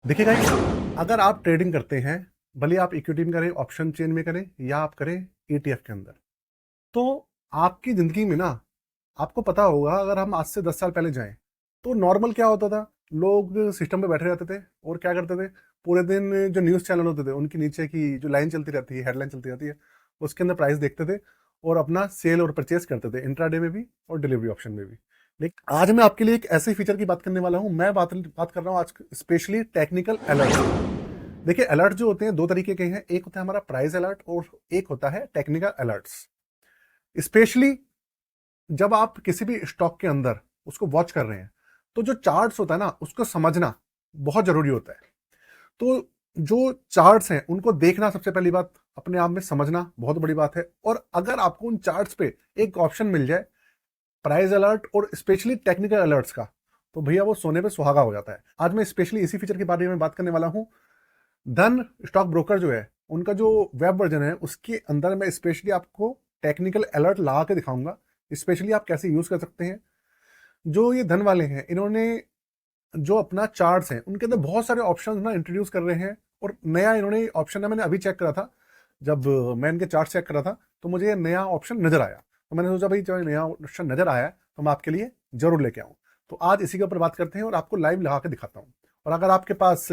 देखिए गाइस, अगर आप ट्रेडिंग करते हैं, भले आप इक्विटी में करें, ऑप्शन चेन में करें या आप करें ईटीएफ के अंदर, तो आपकी ज़िंदगी में ना आपको पता होगा, अगर हम आज से 10 साल पहले जाएँ, तो नॉर्मल क्या होता था? लोग सिस्टम पे बैठे रहते थे और क्या करते थे, पूरे दिन जो न्यूज़ चैनल होते थे, उनके नीचे की जो लाइन चलती रहती है, हेडलाइन चलती रहती है, उसके अंदर प्राइस देखते थे और अपना सेल और परचेज़ करते थे, इंट्राडे में भी और डिलीवरी ऑप्शन में भी। लेकिन आज मैं आपके लिए एक ऐसे फीचर की बात करने वाला हूँ। मैं बात कर रहा हूँ आज स्पेशली टेक्निकल अलर्ट। देखिए, अलर्ट जो होते हैं 2 तरीके के हैं, एक होता है हमारा प्राइस अलर्ट और एक होता है टेक्निकल अलर्ट्स। स्पेशली जब आप किसी भी स्टॉक के अंदर उसको वॉच कर रहे हैं, तो जो चार्ट्स होता है ना, उसको समझना बहुत ज़रूरी होता है। तो जो चार्ट्स हैं, उनको देखना सबसे पहली बात, अपने आप में समझना बहुत बड़ी बात है। और अगर आपको उन चार्ट्स पे एक ऑप्शन मिल जाए, प्राइस अलर्ट और स्पेशली टेक्निकल अलर्ट्स का, तो भैया वो सोने पे सुहागा हो जाता है। आज मैं स्पेशली इसी फीचर के बारे में बात करने वाला हूँ। धन स्टॉक ब्रोकर जो है, उनका जो वेब वर्जन है, उसके अंदर मैं स्पेशली आपको टेक्निकल अलर्ट लगा के दिखाऊंगा, स्पेशली आप कैसे यूज कर सकते हैं। जो ये धन वाले हैं, इन्होंने जो अपना चार्ट्स हैं, उनके अंदर बहुत सारे ऑप्शन ना इंट्रोड्यूस कर रहे हैं। और नया इन्होंने ऑप्शन है, मैंने अभी चेक करा था, जब मैं इनके चार्ट चेक कर रहा था, तो मुझे ये नया ऑप्शन नजर आया। तो मैंने सोचा भाई, जब नया ऑप्शन नजर आया है तो मैं आपके लिए जरूर लेके आऊँ। तो आज इसी के ऊपर बात करते हैं और आपको लाइव लगा के दिखाता हूँ। और अगर आपके पास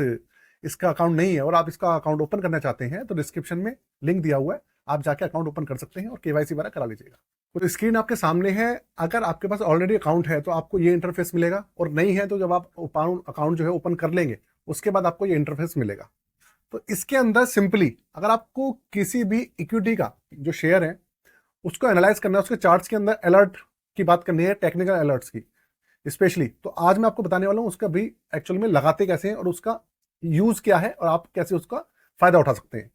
इसका अकाउंट नहीं है और आप इसका अकाउंट ओपन करना चाहते हैं, तो डिस्क्रिप्शन में लिंक दिया हुआ है, आप जाके अकाउंट ओपन कर सकते हैं और केवाईसी वगैरह करा लीजिएगा। तो स्क्रीन आपके सामने है। अगर आपके पास ऑलरेडी अकाउंट है तो आपको ये इंटरफेस मिलेगा, और नहीं है तो जब आप अकाउंट जो है ओपन कर लेंगे, उसके बाद आपको ये इंटरफेस मिलेगा। तो इसके अंदर सिंपली अगर आपको किसी भी इक्विटी का जो शेयर है उसको एनालाइज करना है, उसके चार्ट्स के अंदर अलर्ट की बात करनी है, टेक्निकल अलर्ट्स की स्पेशली, तो आज मैं आपको बताने वाला हूं उसका भी एक्चुअल में लगाते कैसे हैं और उसका यूज क्या है और आप कैसे उसका फायदा उठा सकते हैं।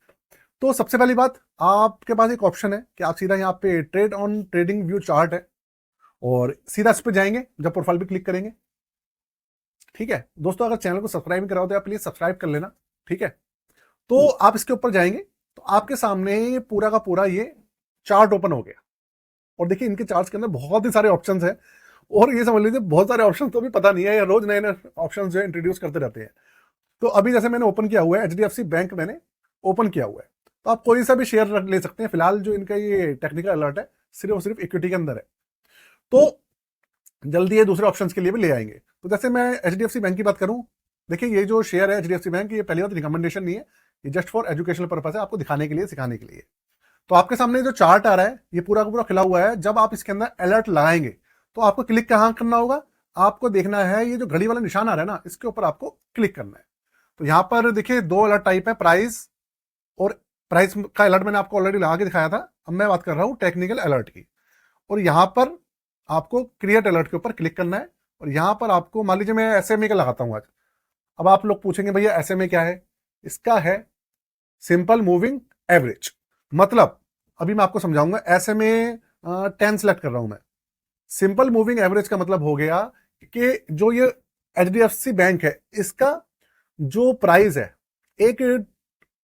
तो सबसे पहली बात, आपके पास एक ऑप्शन है कि आप सीधा यहाँ पे trade on trading view chart है, और सीधा इस पे जाएंगे, जब प्रोफाइल पे क्लिक करेंगे। ठीक है दोस्तों, अगर चैनल को सब्सक्राइब नहीं करा हो तो आप प्लीज सब्सक्राइब कर लेना। ठीक है, तो आप इसके ऊपर जाएंगे तो आपके सामने ये पूरा का पूरा ये चार्ट ओपन हो गया। और देखिए, इनके चार्ट्स के अंदर बहुत ही सारे ऑप्शंस हैं, और ये समझ लीजिए बहुत सारे ऑप्शन तो भी पता नहीं है, या रोज नए नए ऑप्शन जो है इंट्रोड्यूस करते रहते हैं। तो अभी जैसे मैंने ओपन किया हुआ है, एचडीएफसी बैंक मैंने ओपन किया हुआ है, तो आप कोई सा भी शेयर ले सकते हैं। फिलहाल जो इनका ये टेक्निकल अलर्ट है, सिर्फ और सिर्फ इक्विटी के अंदर है। तो जल्दी ये दूसरे ऑप्शंस के लिए भी ले आएंगे। तो जैसे मैं एचडीएफसी बैंक की बात करूं, देखिए ये जो शेयर है एचडीएफसी बैंक, ये पहली बात रिकमेंडेशन नहीं है, ये जस्ट फॉर एजुकेशनल पर्पज है, आपको दिखाने के लिए, सिखाने के लिए। तो आपके सामने जो चार्ट आ रहा है, ये पूरा का पूरा खिला हुआ है। जब आप इसके अंदर अलर्ट लगाएंगे तो आपको क्लिक कहां करना होगा? आपको देखना है ये जो घड़ी वाला निशान आ रहा है ना, इसके ऊपर आपको क्लिक करना है। तो यहां पर देखिए 2 अलर्ट टाइप है, प्राइस और प्राइस का अलर्ट मैंने आपको ऑलरेडी लगा के दिखाया था। अब मैं बात कर रहा हूं टेक्निकल अलर्ट की। और यहां पर आपको क्रिएट अलर्ट के ऊपर क्लिक करना है, और यहां पर आपको, मान लीजिए मैं एसएमए का लगाता हूं आज। अब आप लोग पूछेंगे भैया एसएमए क्या है? इसका है सिंपल मूविंग एवरेज। मतलब अभी मैं आपको समझाऊंगा। एसएमए 10 सेलेक्ट कर रहा हूं मैं। सिंपल मूविंग एवरेज का मतलब हो गया कि जो ये एचडीएफसी बैंक है, इसका जो प्राइस है, एक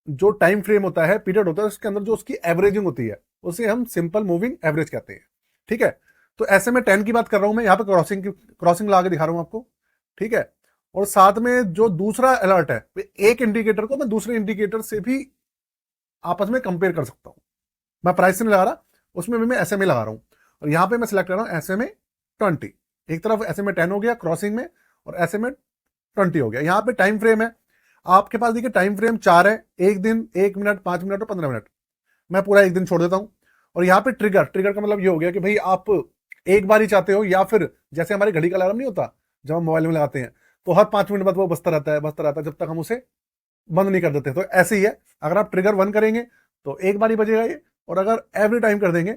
जो टाइम फ्रेम होता है, पीरियड होता है, उसके अंदर जो उसकी एवरेजिंग होती है, उसे हम सिंपल मूविंग एवरेज कहते हैं। ठीक है, तो ऐसे में 10 की बात कर रहा हूं मैं, यहां पे क्रॉसिंग लगा के दिखा रहा हूं आपको। ठीक है, और साथ में जो दूसरा अलर्ट है, एक इंडिकेटर को मैं दूसरे इंडिकेटर से भी आपस में कंपेयर कर सकता हूं। मैं प्राइस से नहीं लगा रहा, उसमें भी मैं एसएमए लगा रहा हूं। और यहां पे मैं सिलेक्ट कर रहा हूं एसएमए 20। एक तरफ एसएमए 10 हो गया क्रॉसिंग में, और एसएमए 20 हो गया। यहां पे टाइम फ्रेम है, आपके पास देखिए टाइम फ्रेम 4 है, 1 दिन, 1 मिनट, 5 मिनट और 15 मिनट। मैं पूरा 1 दिन छोड़ देता हूं। और यहाँ पे ट्रिगर, ट्रिगर का मतलब ये हो गया कि भाई आप एक बार ही चाहते हो, या फिर जैसे हमारी घड़ी का अलार्म नहीं होता जब हम मोबाइल में लगाते हैं, तो हर 5 मिनट बाद वो बजता रहता है, बजता रहता है, जब तक हम उसे बंद नहीं कर देते। तो ऐसे ही है, अगर आप ट्रिगर 1 करेंगे तो एक बार ही बजेगा ये, और अगर एवरी टाइम कर देंगे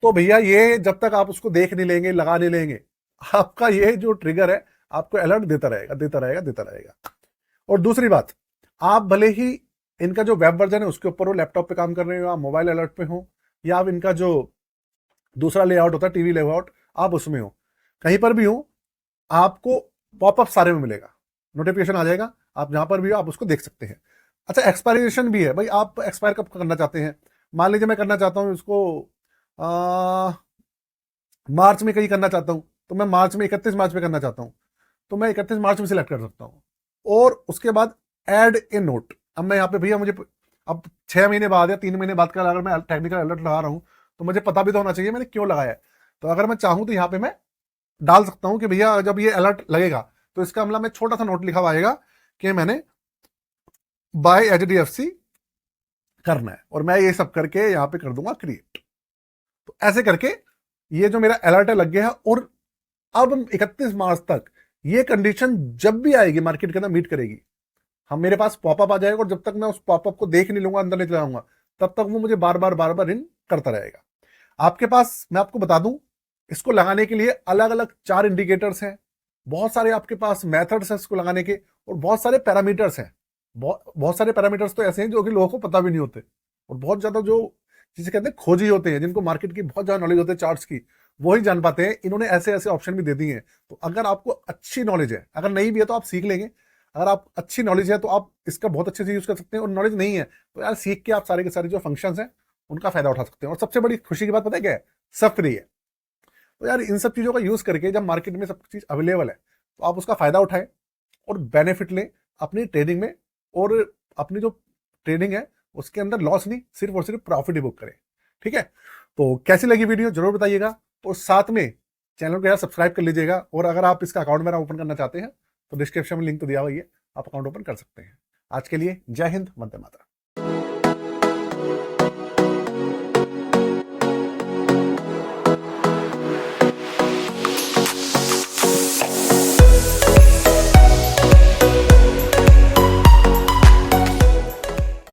तो भैया ये जब तक आप उसको देख नहीं लेंगे, लगा नहीं लेंगे, आपका ये जो ट्रिगर है आपको अलर्ट देता रहेगा, देता रहेगा, देता रहेगा। और दूसरी बात, आप भले ही इनका जो वेब वर्जन है उसके ऊपर हो, लैपटॉप पे काम कर रहे हो, आप मोबाइल अलर्ट पे हो, या आप इनका जो दूसरा लेआउट होता है टीवी लेआउट, आप उसमें हो, कहीं पर भी हो, आपको पॉपअप सारे में मिलेगा, नोटिफिकेशन आ जाएगा। आप जहां पर भी हो आप उसको देख सकते हैं। अच्छा, एक्सपायरेशन भी है भाई, आप एक्सपायर कब करना चाहते हैं? मान लीजिए मैं करना चाहता हूं इसको मार्च में कहीं करना चाहता हूं, तो मैं मार्च में 31 मार्च में करना चाहता हूं, तो मैं 31 मार्च में सिलेक्ट कर सकता हूं। और उसके बाद ऐड ए नोट। अब मैं यहाँ पे भैया मुझे अब 6 महीने बाद या 3 महीने बाद का अगर मैं टेक्निकल अलर्ट लगा रहा हूं तो मुझे पता भी तो होना चाहिए मैंने क्यों लगाया है। तो अगर मैं चाहूं तो यहाँ पे मैं डाल सकता हूं कि भैया जब ये अलर्ट लगेगा तो इसका मतलब में छोटा सा नोट लिखा हुआ आएगा कि मैंने बाय HDFC करना है, और मैं ये सब करके यहाँ पे कर दूंगा क्रिएट। तो ऐसे करके ये जो मेरा अलर्ट लग गया है, और अब 31 मार्च तक ये कंडीशन जब भी आएगी मार्केट के अंदर मीट करेगी। हम मेरे पास पॉपअप आ जाएगा और जब तक मैं उस पॉपअप को देख नहीं लूंगा, अंदर नहीं चलाऊंगा, तब तक वो मुझे बार बार इन करता रहेगा। आपके पास मैं आपको बता दूं, इसको लगाने के लिए अलग अलग 4 इंडिकेटर्स हैं, बहुत सारे आपके पास मेथड्स हैं इसको लगाने के, और बहुत सारे पैरामीटर्स हैं। बहुत सारे पैरामीटर्स तो ऐसे हैं जो कि लोगों को पता भी नहीं होते, और बहुत ज्यादा जो जिसे कहते हैं खोजी होते हैं, जिनको मार्केट की बहुत ज्यादा नॉलेज होती है चार्ट्स की, वही जान पाते हैं। इन्होंने ऐसे ऐसे ऑप्शन भी दे दिए हैं। तो अगर आपको अच्छी नॉलेज है, अगर नहीं भी है तो आप सीख लेंगे। अगर आप अच्छी नॉलेज है तो आप इसका बहुत अच्छे से यूज कर सकते हैं, और नॉलेज नहीं है तो यार सीख के आप सारे के सारे जो फंक्शंस हैं उनका फायदा उठा सकते हैं। और सबसे बड़ी खुशी की बात पता है क्या है? सब फ्री है। तो यार इन सब चीजों का यूज करके जब मार्केट में सब चीज अवेलेबल है तो आप उसका फायदा उठाएं और बेनिफिट लें अपनी ट्रेडिंग में। और अपनी जो ट्रेडिंग है उसके अंदर लॉस नहीं, सिर्फ और सिर्फ प्रॉफिट ही बुक करें। ठीक है, तो कैसी लगी वीडियो जरूर बताइएगा, और साथ में चैनल को यार सब्सक्राइब कर लीजिएगा। और अगर आप इसका अकाउंट मेरा ओपन करना चाहते हैं तो डिस्क्रिप्शन में लिंक तो दिया हुआ है, आप अकाउंट ओपन कर सकते हैं। आज के लिए जय हिंद, वंदे मातरम।